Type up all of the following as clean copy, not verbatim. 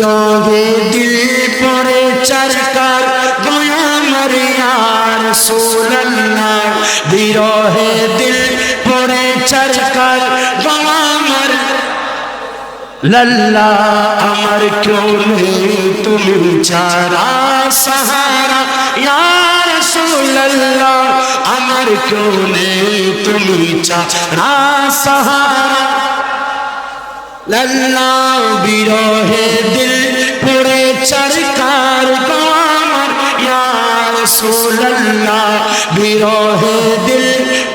রহে দিল পরে চরকার গোয়ামর ইয়া রাসূলুল্লাহ বিরহে দিল পরে চরকার গোয়ামর লল্লা আমার क्यों नहीं तुम ছাড়া सहारा या रसूल अल्लाह আমার क्यों नहीं तुम ছাড়া सहारा लल्ला बिरहे दिल पुरे चरकार गोआमर या रसूल अल्लाह बिरहे दिल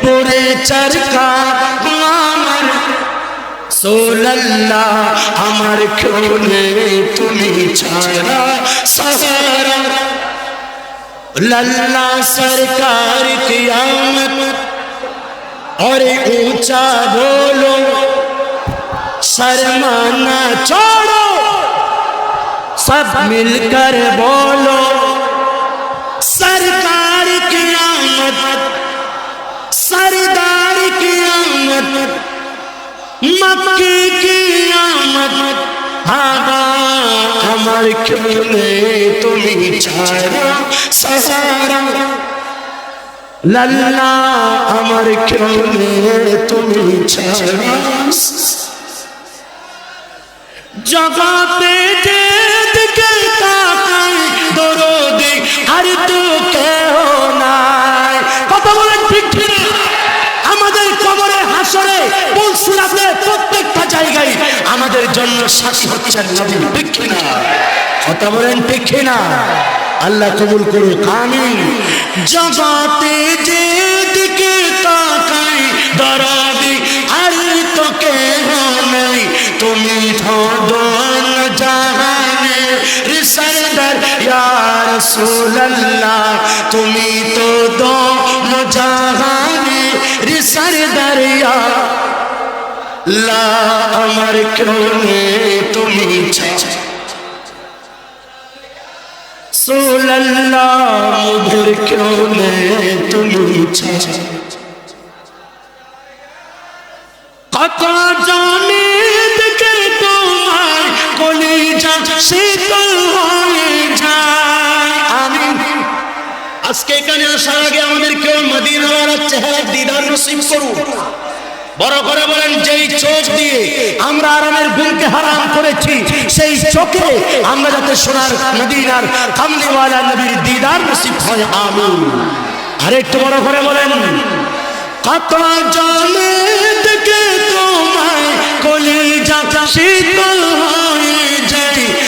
पुरे चरकार गोआमर रसूल अल्लाह अमर क्यों नहीं तुम्हें छाड़ा सहारा लल्ला सरकार क़यामत और ऊंचा बोलो शर्माना छोड़ो सब मिलकर बोलो सरकार की आमद सरदार की आमद मक्की की आमद हादा अमर क्यों नहीं तुम्हें छाड़ा सहारा लल्ला अमर क्यों नहीं तुम्हें छाड़ा जगाते जेद के ताकाई दरोदे हर तू के होना কথা বলেন ঠিক ঠিক আমাদের কবরে হাসরে পুলসিরাতে প্রত্যেকটা জায়গায় আমাদের জন্য সাক্ষী হচ্ছেন নবী ঠিক না কথা বলেন ঠিক না আল্লাহ কবুল করুক আমিন জগাতে जेद के ताकाई दरोदे हर तू के होना তুমি তো দোন জাহানে রিসরদার ইয়া রাসূলুল্লাহ তুমি তো দোন জাহানে রিসরদার ইয়া লা আমার क्यों नहीं তুমি রাসূলুল্লাহ মুঝে क्यों नहीं তুমি কত জানে আজকে এখানে আসার আগে আমাদেরকে মদিনাওয়ালার চেহারার দিদার নসিব করুন বড় করে বলেন যেই চোখ দিয়ে আমরা আরামের ঘুমকে হারাম করেছি সেই চোখে আমরা যাতে সোনার মদিনার কামলিওয়ালা নবীর দিদার নসিব হয় আমিন আরেকটু বড় করে বলেন কত জানে থেকে তোমায় কলিজা শীতল